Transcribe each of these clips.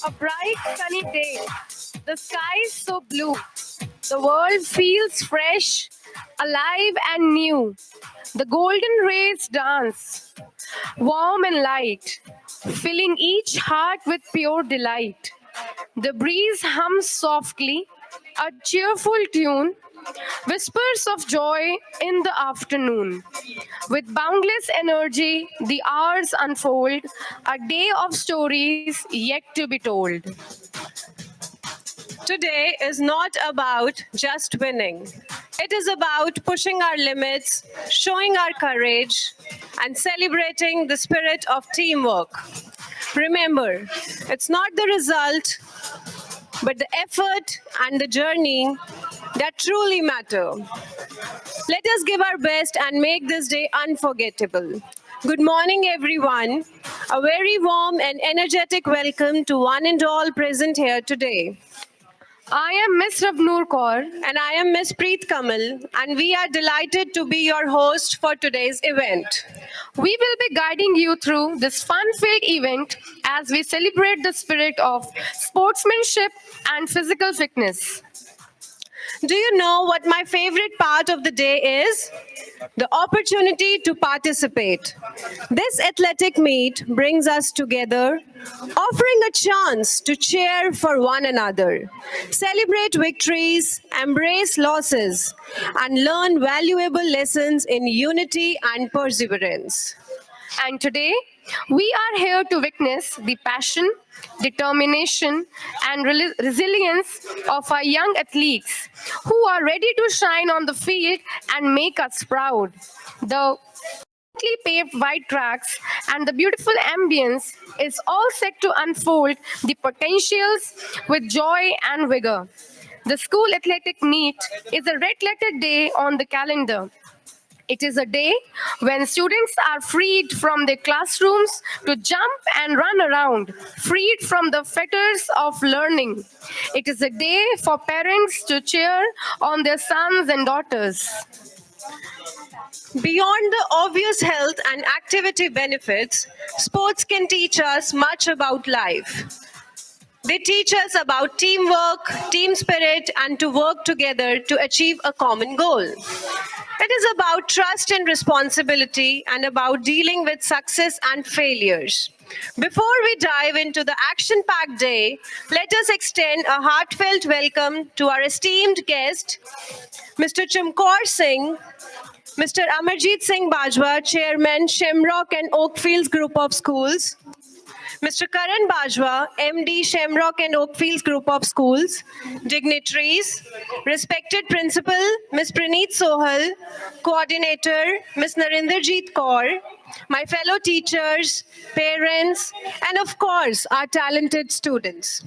A bright sunny day. The sky is so blue. The world feels fresh, alive, and new. The golden rays dance, warm and light, filling each heart with pure delight. The breeze hums softly, a cheerful tune, whispers of joy in the afternoon. With boundless energy, the hours unfold, a day of stories yet to be told. Today is not about just winning. It is about pushing our limits, showing our courage, and celebrating the spirit of teamwork. Remember, it's not the result, but the effort and the journey that truly matter. Let us give our best and make this day unforgettable. Good morning, everyone. A very warm and energetic welcome to one and all present here today. I am Miss Ravnoor Kaur. And I am Miss Preet Kamal, and we are delighted to be your host for today's event. We will be guiding you through this fun-filled event as we celebrate the spirit of sportsmanship and physical fitness. Do you know what my favorite part of the day is? The opportunity to participate. This athletic meet brings us together, offering a chance to cheer for one another, celebrate victories, embrace losses, and learn valuable lessons in unity and perseverance. And today, we are here to witness the passion, determination, and resilience of our young athletes who are ready to shine on the field and make us proud. The perfectly paved white tracks and the beautiful ambience is all set to unfold the potentials with joy and vigor. The school athletic meet is a red letter day on the calendar. It is a day when students are freed from their classrooms to jump and run around, freed from the fetters of learning. It is a day for parents to cheer on their sons and daughters. Beyond the obvious health and activity benefits, sports can teach us much about life. They teach us about teamwork, team spirit, and to work together to achieve a common goal. It is about trust and responsibility and about dealing with success and failures. Before we dive into the action packed day, let us extend a heartfelt welcome to our esteemed guest, Mr. Chamkaur Singh, Mr. Amarjeet Singh Bajwa, Chairman, Shamrock and Oakfields Group of Schools, Mr. Karan Bajwa, MD, Shamrock and Oakfields Group of Schools, dignitaries, respected principal, Ms. Praneet Sohal, coordinator, Ms. Narinderjeet Kaur, my fellow teachers, parents, and of course, our talented students.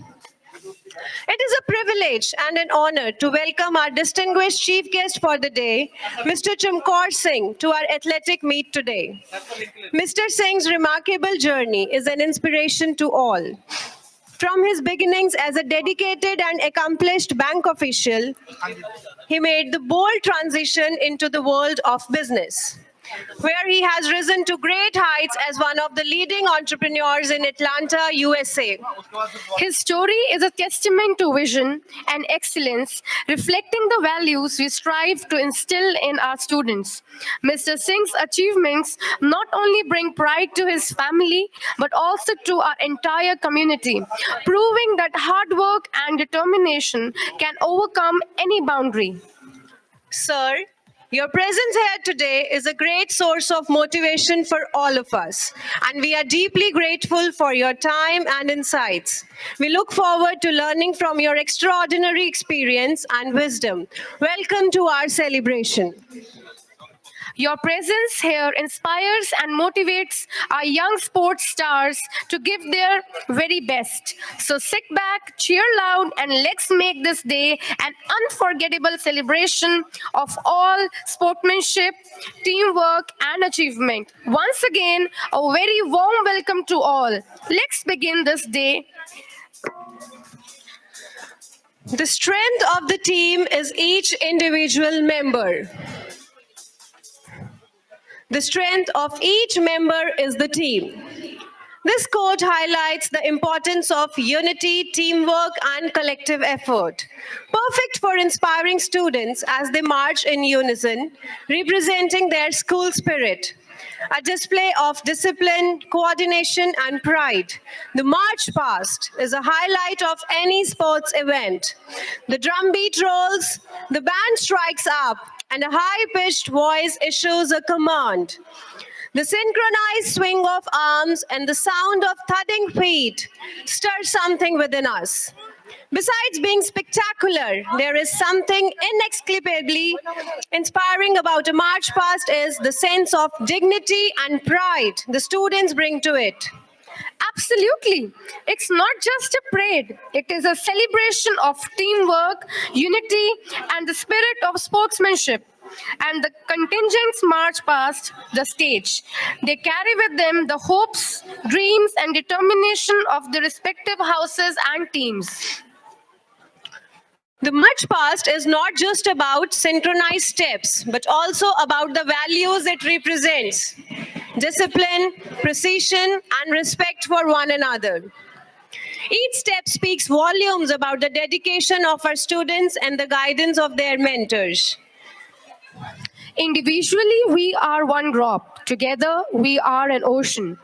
It is a privilege and an honor to welcome our distinguished chief guest for the day, Mr. Chamkaur Singh, to our athletic meet today. Mr. Singh's remarkable journey is an inspiration to all. From his beginnings as a dedicated and accomplished bank official, he made the bold transition into the world of business, where he has risen to great heights as one of the leading entrepreneurs in Atlanta, USA. His story is a testament to vision and excellence, reflecting the values we strive to instill in our students. Mr. Singh's achievements not only bring pride to his family, but also to our entire community, proving that hard work and determination can overcome any boundary. Sir, your presence here today is a great source of motivation for all of us, and we are deeply grateful for your time and insights. We look forward to learning from your extraordinary experience and wisdom. Welcome to our celebration. Your presence here inspires and motivates our young sports stars to give their very best. So sit back, cheer loud, and let's make this day an unforgettable celebration of all sportsmanship, teamwork, and achievement. Once again, a very warm welcome to all. Let's begin this day. The strength of the team is each individual member. The strength of each member is the team. This quote highlights the importance of unity, teamwork, and collective effort. Perfect for inspiring students as they march in unison, representing their school spirit. A display of discipline, coordination, and pride. The march past is a highlight of any sports event. The drum beat rolls, the band strikes up, and a high pitched voice issues a command. The synchronized swing of arms and the sound of thudding feet stir something within us. Besides being spectacular, there is something inexplicably inspiring about a march past is the sense of dignity and pride the students bring to it. Absolutely. It's not just a parade, it is a celebration of teamwork, unity, and the spirit of sportsmanship. And the contingents march past the stage. They carry with them the hopes, dreams, and determination of the respective houses and teams. The march past is not just about synchronized steps, but also about the values it represents: discipline, precision, and respect for one another. Each step speaks volumes about the dedication of our students and the guidance of their mentors. Individually, we are one drop. Together, we are an ocean.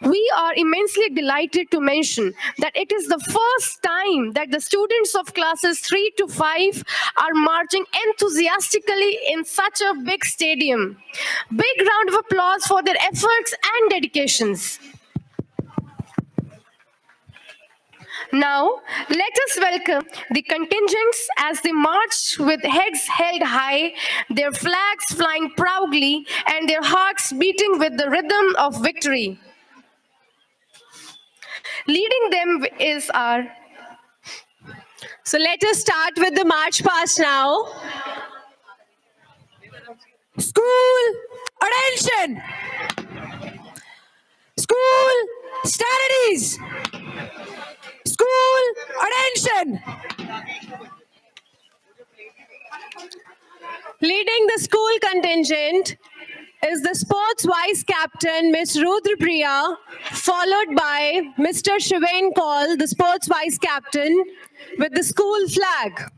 We are immensely delighted to mention that it is the first time that the students of classes 3 to 5 are marching enthusiastically in such a big stadium. Big round of applause for their efforts and dedications. Now, let us welcome the contingents as they march with heads held high, their flags flying proudly, and their hearts beating with the rhythm of victory. Leading them is our So let us start with the march past now. School, attention! School, studies! School, attention! Leading the school contingent is the sports vice captain, Miss Rudrapriya, followed by Mr. Shivain Kaul, the sports vice captain, with the school flag.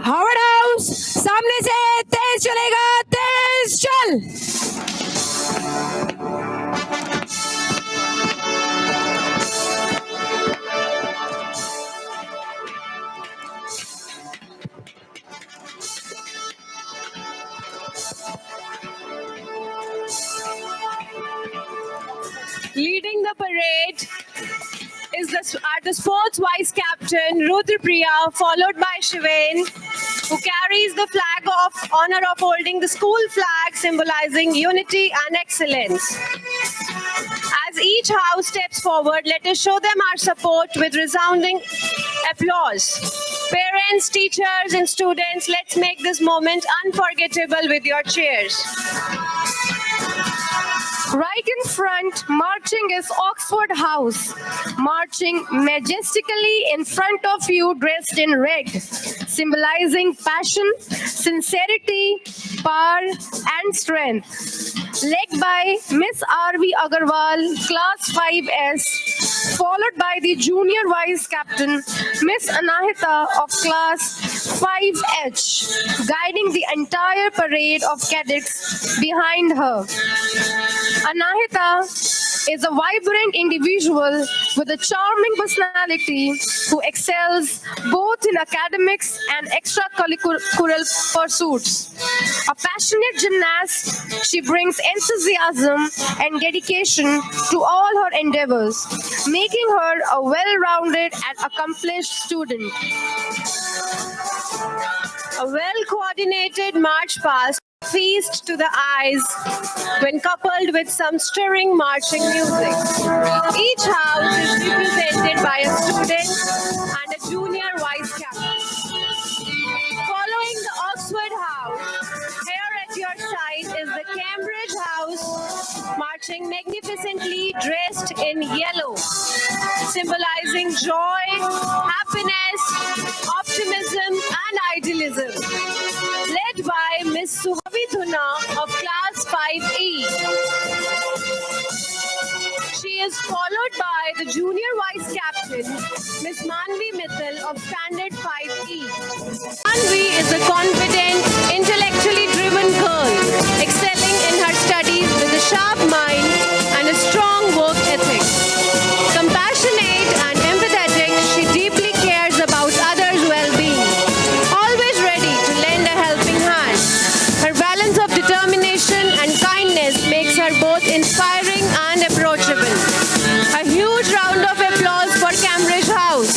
Harvard house सामने से तेज चलेगा, तेज चल। Leading the parade are the sports vice captain, Rudrapriya, followed by Shivain, who carries the flag of honor of holding the school flag, symbolizing unity and excellence. As each house steps forward, let us show them our support with resounding applause. Parents, teachers, and students, let's make this moment unforgettable with your cheers. right in front, marching is Oxford House, marching majestically in front of you, dressed in red, symbolizing passion, sincerity, power, and strength. Led by Miss R.V. Agarwal, Class 5S, followed by the Junior Vice Captain, Miss Anahita of Class 5H, guiding the entire parade of cadets behind her. Anahita is a vibrant individual with a charming personality who excels both in academics and extracurricular pursuits. A passionate gymnast, she brings enthusiasm and dedication to all her endeavors, making her a well-rounded and accomplished student. A well-coordinated march past feast to the eyes when coupled with some stirring marching music. Each house is represented by a student and a junior vice captain. Following the Oxford House, here at your side is the Cambridge House, marching magnificently dressed in yellow, symbolizing joy, happiness, optimism, and idealism. Led by Miss Suhavi Dhuna of Class 5E. She is followed by the junior vice captain, Miss Manvi Mittal of Standard 5E. Manvi is a confident, intellectually driven girl, excelling in her studies with a sharp mind and a strong work ethic. Compassionate and empathetic, she deeply cares about others' well-being, always ready to lend a helping hand. Her balance of determination and kindness makes her both inspiring and approachable. A huge round of applause for Cambridge House.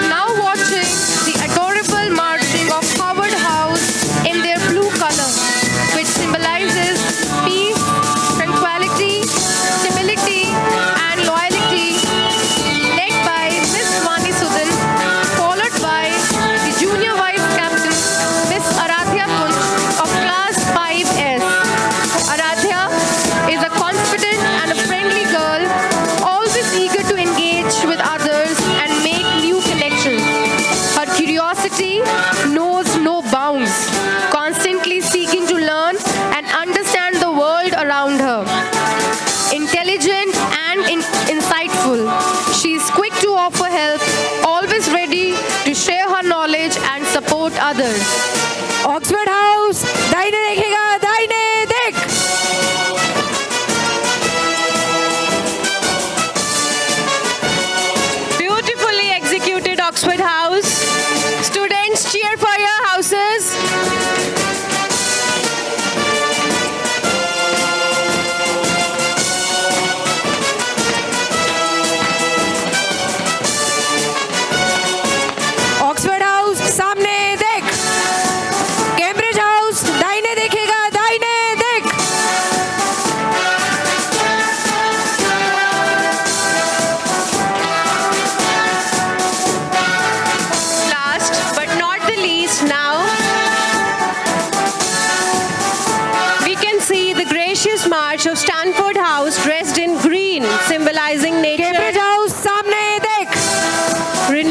Now watching the adorable marching of Howard House in their blue color, which symbolizes peace, tranquility, stability, and loyalty, led by Miss Vani Sudan, followed by the junior vice captain, Miss Aradhya Kunj of Class 5S. Aradhya is a confident and a friendly girl, always eager to engage with others and make new connections. Her curiosity knows no bounds, constantly seeking to learn and understand the world around her. Intelligent and insightful, she is quick to offer help, always ready to share her knowledge and support others. Oxford house दाहिने देखेगा दाहिने देख Beautifully executed Oxford House. Students, cheer for your houses. Oxford house सामने देख Cambridge house दाहिने देखेगा दाहिने देख Last but not the least, now we can see the gracious march of Stanford House dressed in green, symbolizing nature, Cambridge house सामने देख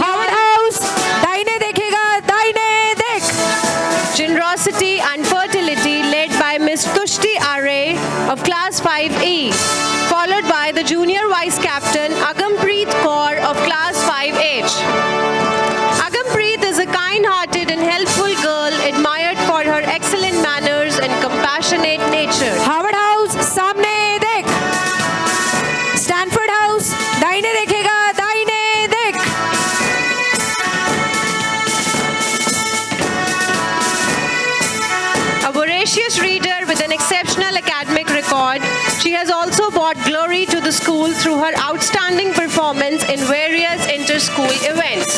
Howard house दाहिने देखेगा दाहिने देख generosity and fertility, led by Miss Tushti Are of Class 5E, followed by the junior vice captain Agampreet Kaur of Class 5H. Agampreet is a kind-hearted and helpful girl admired for her excellent manners and compassionate nature. Harvard house सामने देख Stanford house दाहिने देखेगा दाहिने देख A voracious reader with an exceptional academic record, she has also brought glory to the school through her outstanding performance in various inter-school events.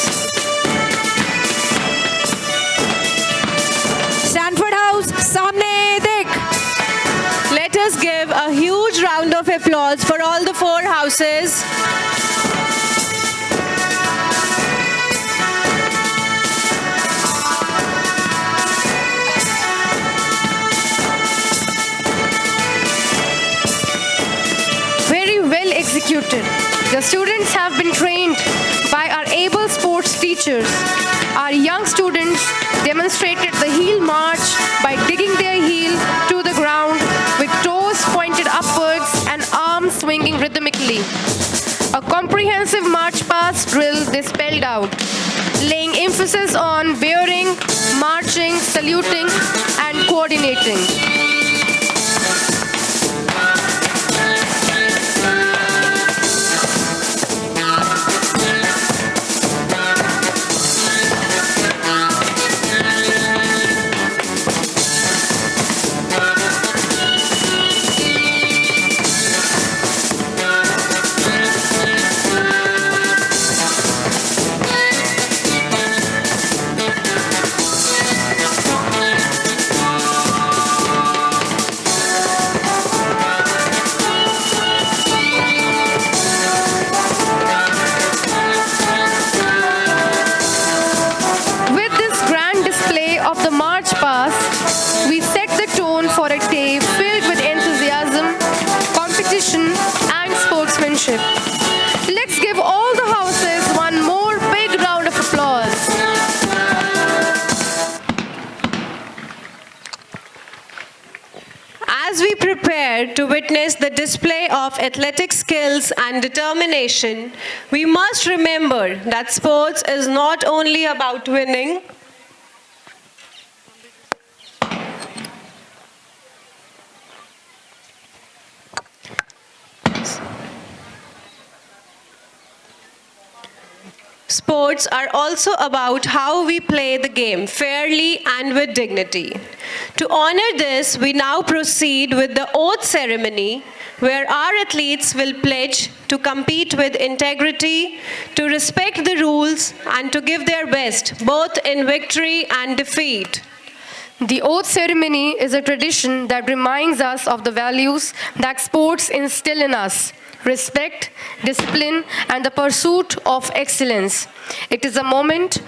Stanford house सामने देख Let us give a huge round of applause for all the four houses. Very well executed. The students have been trained by our able sports teachers. Our young students demonstrated the heel march by digging their heel to the ground with toes pointed upwards and arms swinging rhythmically. A comprehensive march past drill they spelled out, laying emphasis on bearing, marching, saluting, and coordinating. and sportsmanship. Let's give all the houses one more big round of applause. As we prepare to witness the display of athletic skills and determination, we must remember that sports is not only about winning, sports are also about how we play the game fairly and with dignity. To honor this, we now proceed with the oath ceremony, where our athletes will pledge to compete with integrity, to respect the rules, and to give their best, both in victory and defeat. The oath ceremony is a tradition that reminds us of the values that sports instill in us: respect, discipline, and the pursuit of excellence. It is a moment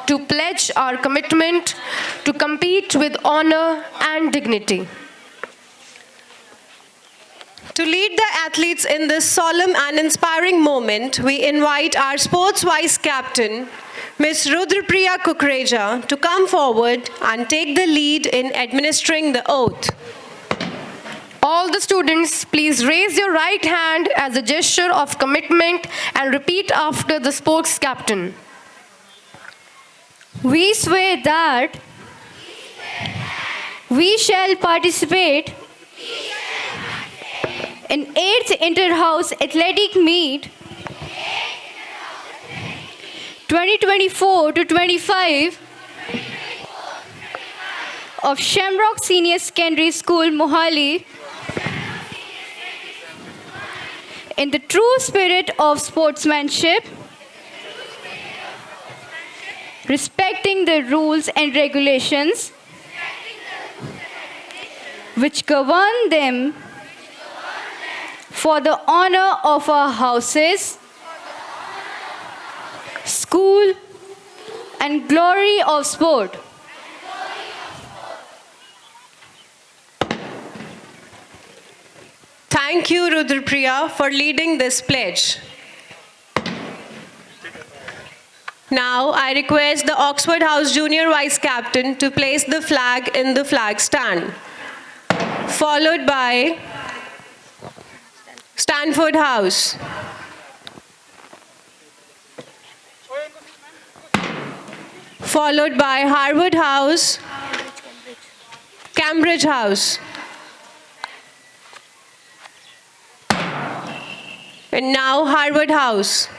to pledge our commitment to compete with honor and dignity. To lead the athletes in this solemn and inspiring moment, we invite our sports vice captain, Ms. Rudrapriya Kukreja, to come forward and take the lead in administering the oath. All the students, please raise your right hand as a gesture of commitment and repeat after the sports captain. We swear that we shall participate in 8th Inter-House Athletic Meet 2024 to 25 of Shamrock Senior Secondary School, Mohali, in the true spirit of sportsmanship, respecting the rules and regulations which govern them for the honor of our houses, school, and glory of sport. Thank you, Rudrapriya, for leading this pledge. Now, I request the Oxford House Junior Vice Captain to place the flag in the flag stand, followed by Stanford House, followed by Harvard House, Cambridge House, and now Harvard House.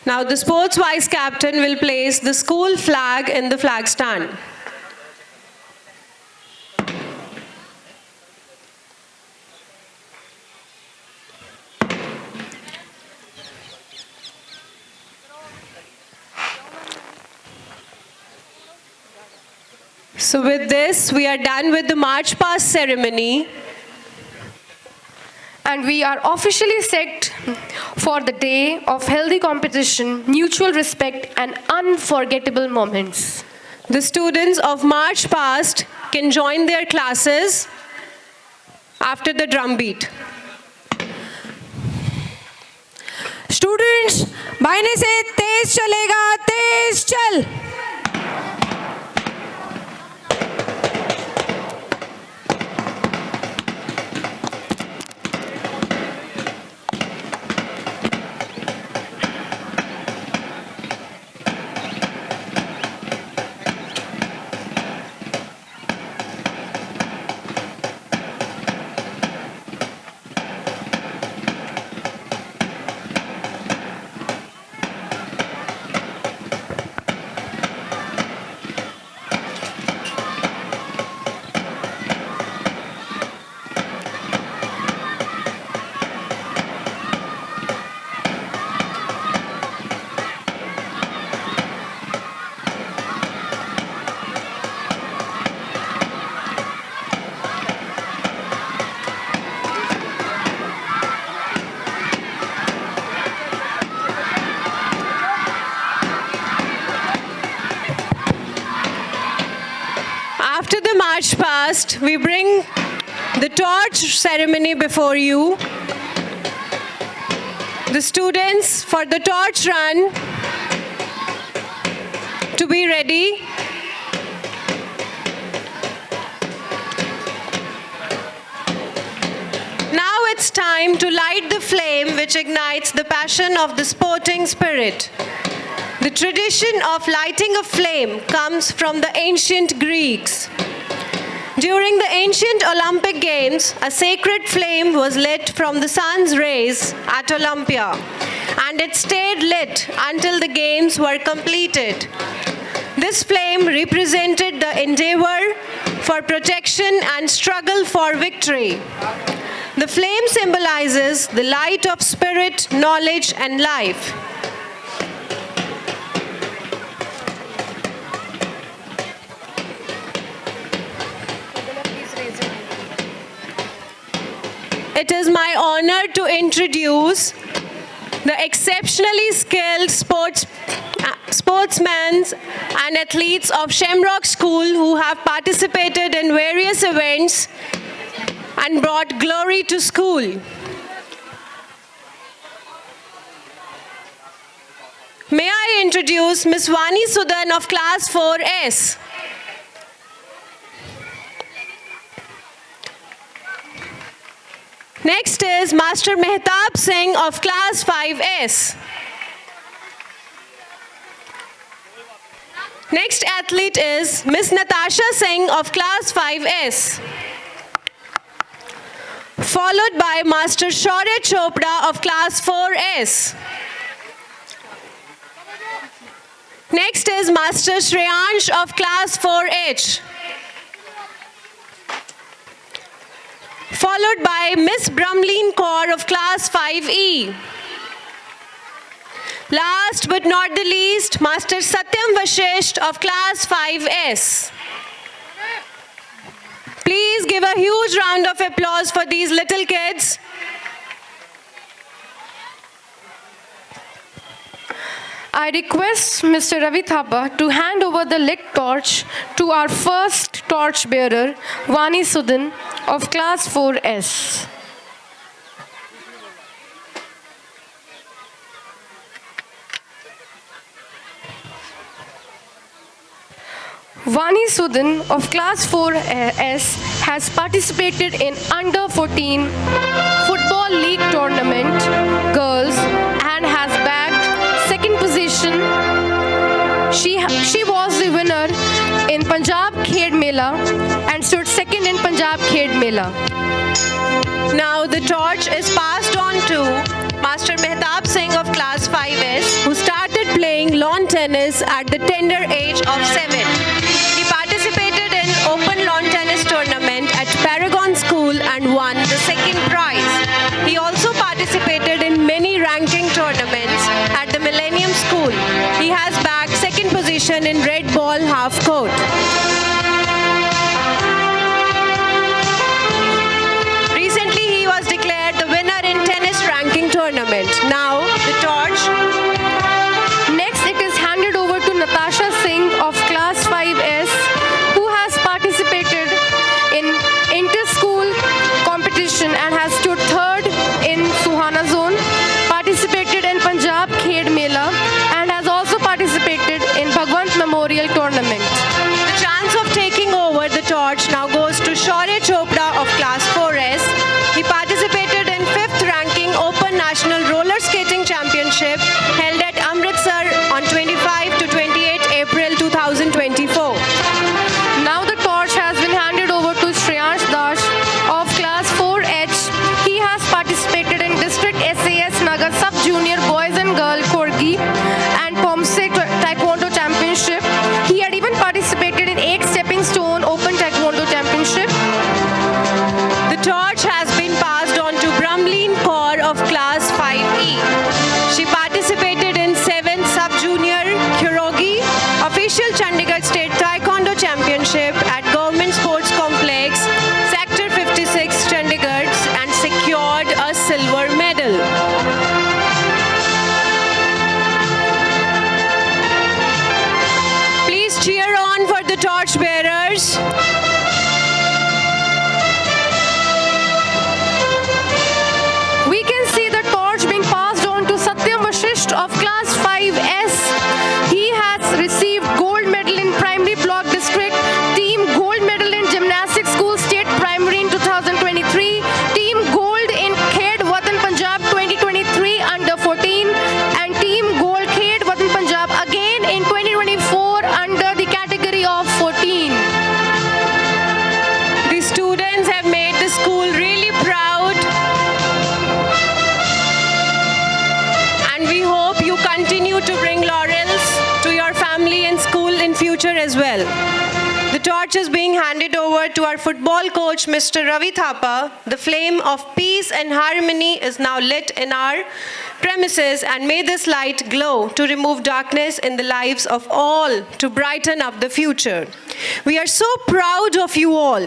Now the sports vice captain will place the school flag in the flag stand. So with this, we are done with the march past ceremony. And we are officially set for the day of healthy competition, mutual respect, and unforgettable moments. The students of March Past can join their classes after the drum beat. Students बायने से तेज चलेगा, तेज चल। After the march past, we bring the torch ceremony before you. The students for the torch run to be ready. Now it's time to light the flame which ignites the passion of the sporting spirit. The tradition of lighting a flame comes from the ancient Greeks. During the ancient Olympic Games, a sacred flame was lit from the sun's rays at Olympia, and it stayed lit until the games were completed. This flame represented the endeavor for protection and struggle for victory. The flame symbolizes the light of spirit, knowledge, and life. It is my honor to introduce the exceptionally skilled sportsmen and athletes of Shamrock School who have participated in various events and brought glory to school. May I introduce Ms. Vani Sudan of Class 4S. Next is Master Mehtab Singh of Class 5S. Next athlete is Ms. Natasha Singh of Class 5S. Followed by Master Shaurya Chopra of Class 4S. Next is Master Shreyansh of Class 4H. Followed by Miss Brumleen Kaur of Class 5E. Last but not the least, Master Satyam Vashisht of Class 5S. Please give a huge round of applause for these little kids. I request Mr. Ravi Thapa to hand over the lit torch to our first torch bearer, Vani Sudan of Class 4S. Vani Sudan of Class 4S has participated in Under 14 Football League Tournament Girls and has bagged second position. She was the winner in Punjab Khed Mela and stood second in Punjab Khed Mela. Now the torch is passed on to Master Mehtab Singh of Class 5S, who started playing lawn tennis at the tender age of 7. He participated in Open Lawn Tennis Tournament at Paragon School and won the second prize. He also participated in many ranking tournaments at the Millennium School. He has bagged second position in red ball half court. Recently, he was declared the winner in tennis ranking tournament. Now, the torch. Next, it is handed over to Natasha Singh of Class 5S, who has participated in inter-school competition and has stood third in Suhana Zone, participated in Punjab Khed Mela, and has also participated in Bhagwant Memorial Tournament. The chance of taking over the torch now goes to Shaurya Chopra of Class 4S. He participated in 5th ranking Open National Roller Skating Championship held at Amritsar on 25 to 28 April 2024. Now the torch has been handed over to Shreyansh Das of Class 4H. He has participated in District SAS Nagar Sub-Junior Boys and Girl Korgi and Pomse Taekwondo Championship. He had even participated in 8 Stepping Stone Open Taekwondo Championship. The torch has been passed on to Brumleen Kaur of Class 5E. She participated in 7th Sub-Junior Kyogi Official Chandigarh State Taekwondo Championship at Government Sports Complex, Sector 56, Chandigarh, and secured a silver medal. Please cheer on for the torch bearers. We can see the torch being passed on to Satyam Vashisht of class 5S. He has received gold medal in primary block district, team gold medal in gymnastics school state primary in 2023, team gold in Khed Watan Punjab 2023 under 14, and team gold Khed Watan Punjab again in 2024 under the category of 14. The students have made the school really proud, and we hope you continue to bring laurels to your family and school in future as well. The torch is being handed over to our football coach, Mr. Ravi Thapa. The flame of peace and harmony is now lit in our premises, and may this light glow to remove darkness in the lives of all, to brighten up the future. We are so proud of you all.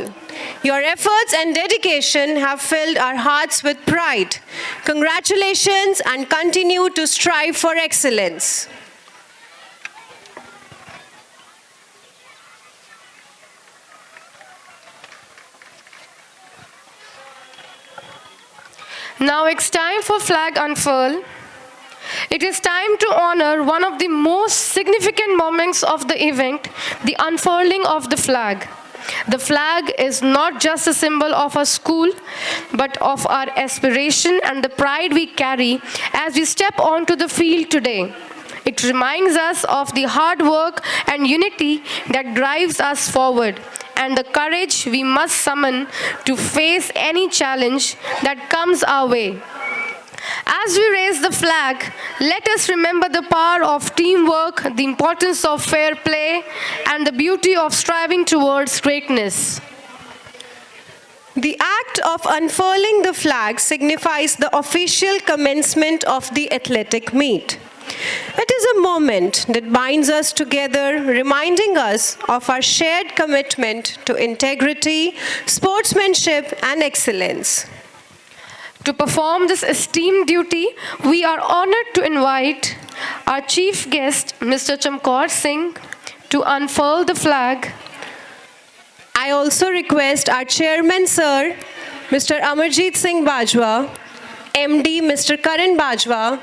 Your efforts and dedication have filled our hearts with pride. Congratulations, and continue to strive for excellence. Now it's time for flag unfurl. It is time to honor one of the most significant moments of the event, the unfurling of the flag. The flag is not just a symbol of our school, but of our aspiration and the pride we carry as we step onto the field today. It reminds us of the hard work and unity that drives us forward, and the courage we must summon to face any challenge that comes our way. As we raise the flag, let us remember the power of teamwork, the importance of fair play, and the beauty of striving towards greatness. The act of unfurling the flag signifies the official commencement of the athletic meet. It is a moment that binds us together, reminding us of our shared commitment to integrity, sportsmanship, and excellence. To perform this esteemed duty, we are honored to invite our chief guest, Mr. Chamkaur Singh, to unfurl the flag. I also request our chairman, sir, Mr. Amarjeet Singh Bajwa, MD, Mr. Karan Bajwa,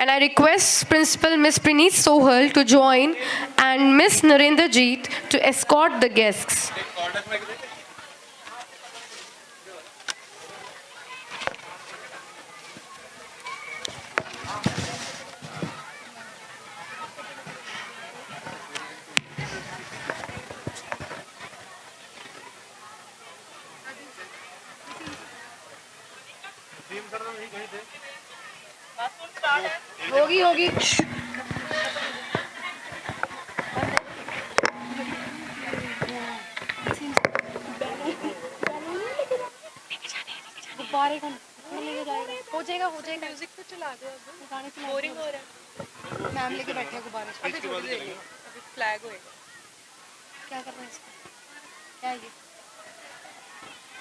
And I request Principal Ms. Praneet Sohal to join and Ms. Narendrajeet to escort the guests. होगी होगी गुब्बारे कौन लेके जाएगा हो जाएगा music तो चला दो अब गाने चला बोरिंग हो रहा है मैम लेके बैठे हैं गुब्बारे अभी छोड़ देंगे अभी फ्लैग होएगा क्या कर रहे हैं इसको क्या है ये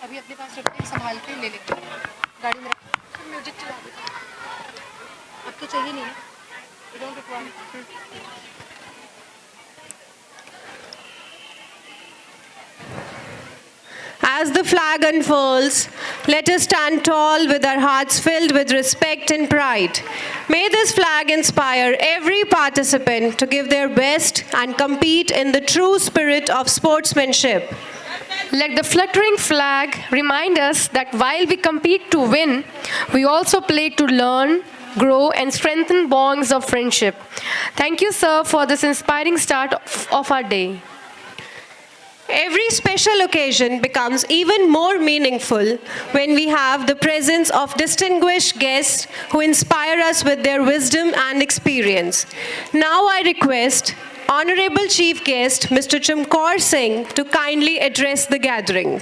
अभी अपने पास रखते हैं संभाल के ले लेंगे गाड़ी में रख म्यूजिक चला दो अब तो चाहिए नहीं You don't require. As the flag unfurls, let us stand tall with our hearts filled with respect and pride. May this flag inspire every participant to give their best and compete in the true spirit of sportsmanship. Let the fluttering flag remind us that while we compete to win, we also play to learn, grow, and strengthen bonds of friendship. Thank you, sir, for this inspiring start of our day. Every special occasion becomes even more meaningful when we have the presence of distinguished guests who inspire us with their wisdom and experience. Now I request Honorable Chief Guest Mr. Chamkaur Singh to kindly address the gathering.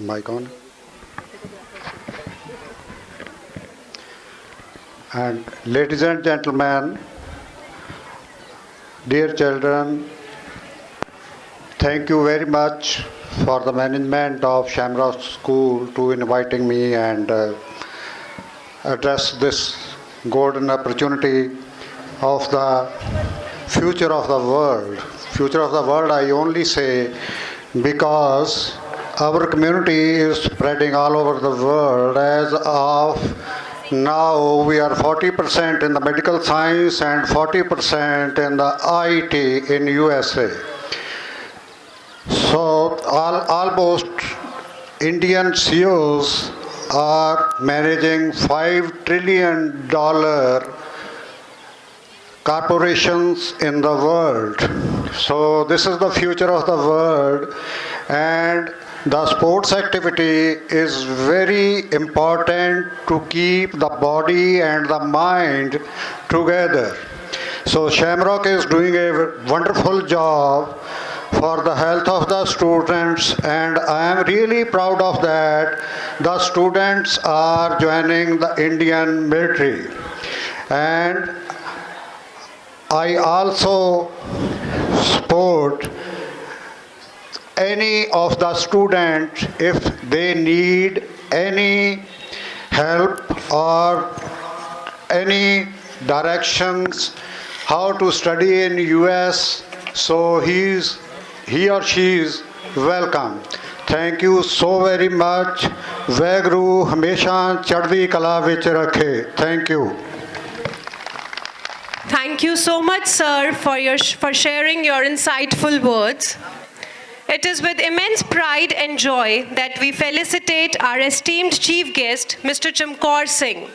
Mic on. And ladies and gentlemen, dear children, thank you very much for the management of Shamrock School to inviting me and address this golden opportunity of the future of the world. Future of the world I only say because our community is spreading all over the world. As of now, we are 40% in the medical science and 40% in the IT in USA. So almost Indian CEOs are managing $5 trillion corporations in the world. So this is the future of the world, and the sports activity is very important to keep the body and the mind together. So Shamrock is doing a wonderful job for the health of the students, and I am really proud of that. The students are joining the Indian military, and I also support any of the students if they need any help or any directions how to study in US. So he or she is welcome. Thank you so very much. Vaheguru hamesha chadhdi kala vich rakhe. Thank you. Thank you so much, sir, for sharing your insightful words. It is with immense pride and joy that we felicitate our esteemed chief guest, Mr. Chamkaur Singh.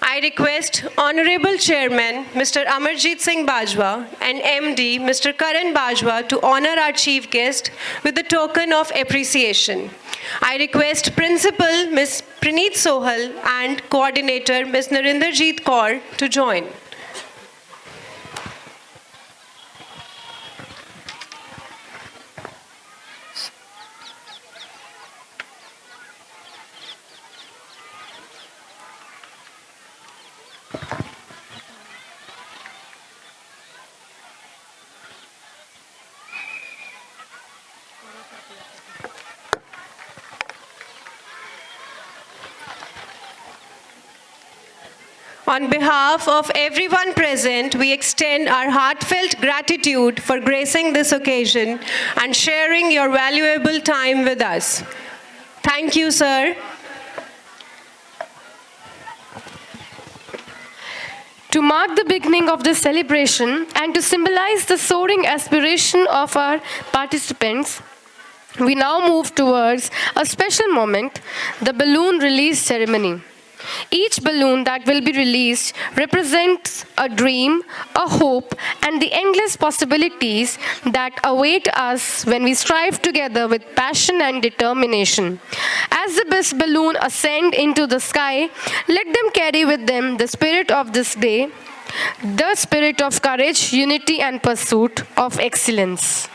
I request Honorable Chairman, Mr. Amarjit Singh Bajwa, and MD, Mr. Karan Bajwa, to honor our chief guest with the token of appreciation. I request Principal Ms. Praneet Sohal and Coordinator Ms. Narinderjeet Kaur to join. On behalf of everyone present, we extend our heartfelt gratitude for gracing this occasion and sharing your valuable time with us. Thank you, sir. To mark the beginning of this celebration and to symbolize the soaring aspiration of our participants, we now move towards a special moment, the balloon release ceremony. Each balloon that will be released represents a dream, a hope, and the endless possibilities that await us when we strive together with passion and determination. As the best balloon ascend into the sky, let them carry with them the spirit of this day, the spirit of courage, unity, and pursuit of excellence.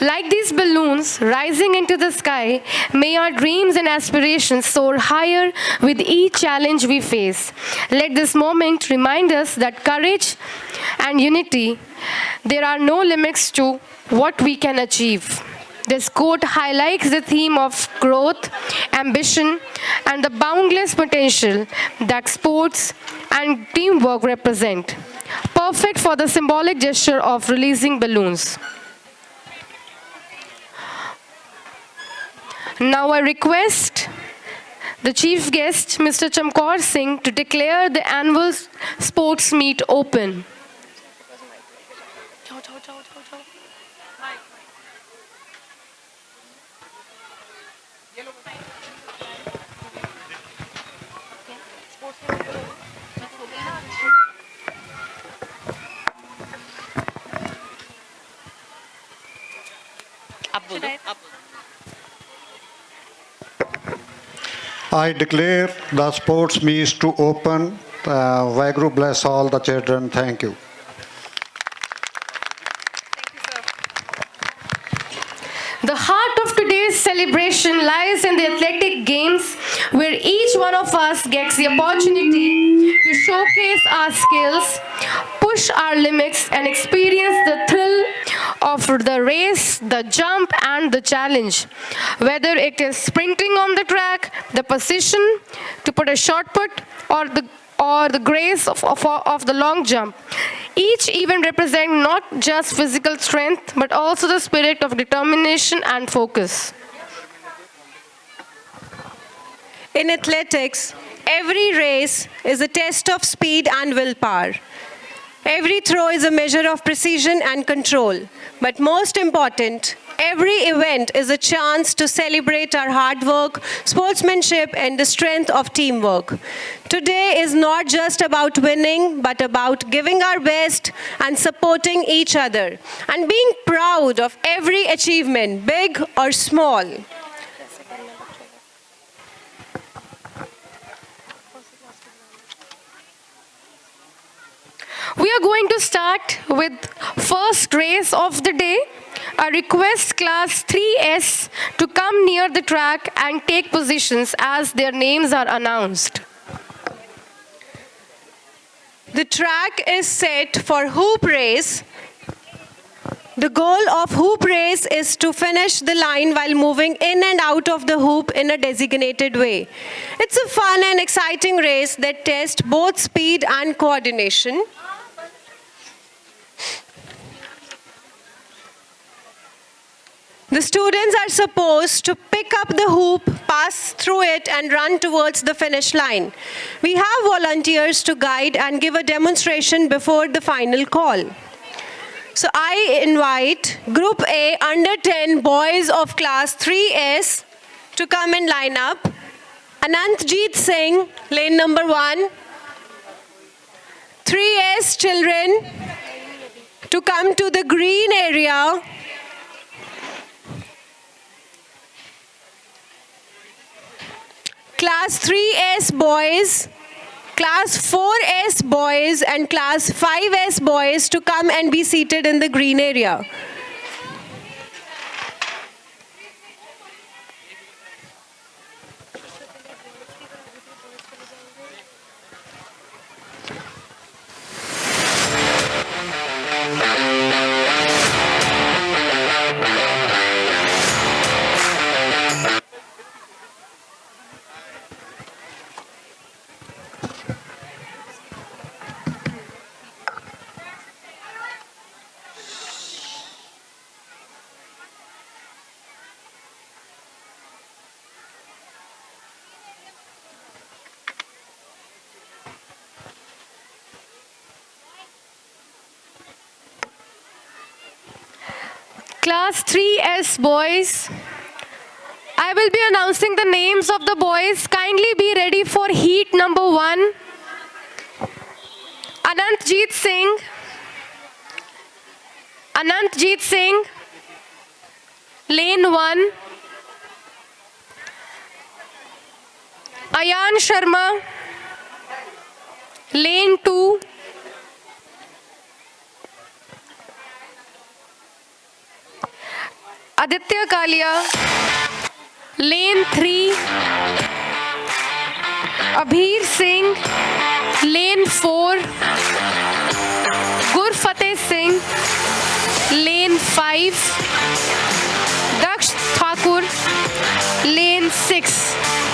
Like these balloons rising into the sky, may our dreams and aspirations soar higher with each challenge we face. Let this moment remind us that courage and unity, there are no limits to what we can achieve. This quote highlights the theme of growth, ambition, and the boundless potential that sports and teamwork represent. Perfect for the symbolic gesture of releasing balloons. Now I request the chief guest, Mr. Chamkaur Singh, to declare the annual sports meet open. I declare the sports meets to open. Vaheguru bless all the children. Thank you. The heart of today's celebration lies in the athletic games, where each one of us gets the opportunity to showcase our skills, push our limits, and experience the thrill of the race, the jump, and the challenge. Whether it is sprinting on the track, the position to put a short put, or the grace of the long jump. Each event represents not just physical strength, but also the spirit of determination and focus. In athletics, every race is a test of speed and willpower. Every throw is a measure of precision and control. But most important, every event is a chance to celebrate our hard work, sportsmanship, and the strength of teamwork. Today is not just about winning, but about giving our best and supporting each other, and being proud of every achievement, big or small. We are going to start with first race of the day. I request class 3S to come near the track and take positions as their names are announced. The track is set for hoop race. The goal of hoop race is to finish the line while moving in and out of the hoop in a designated way. It's a fun and exciting race that tests both speed and coordination. The students are supposed to pick up the hoop, pass through it, and run towards the finish line. We have volunteers to guide and give a demonstration before the final call. So I invite Group A under 10 boys of class 3S to come and line up. Anantjeet Singh, lane number 1. 3S children to come to the green area. Class 3S boys, Class 4S boys, and Class 5S boys to come and be seated in the green area. Class 3S boys, I will be announcing the names of the boys. Kindly be ready for heat number 1. Anantjeet Singh. Anantjeet Singh, lane 1. Ayan Sharma, lane 2. Aditya Kalia, lane 3. Abhir Singh, lane 4. Gurfateh Singh, lane 5. Daksh Thakur, lane 6.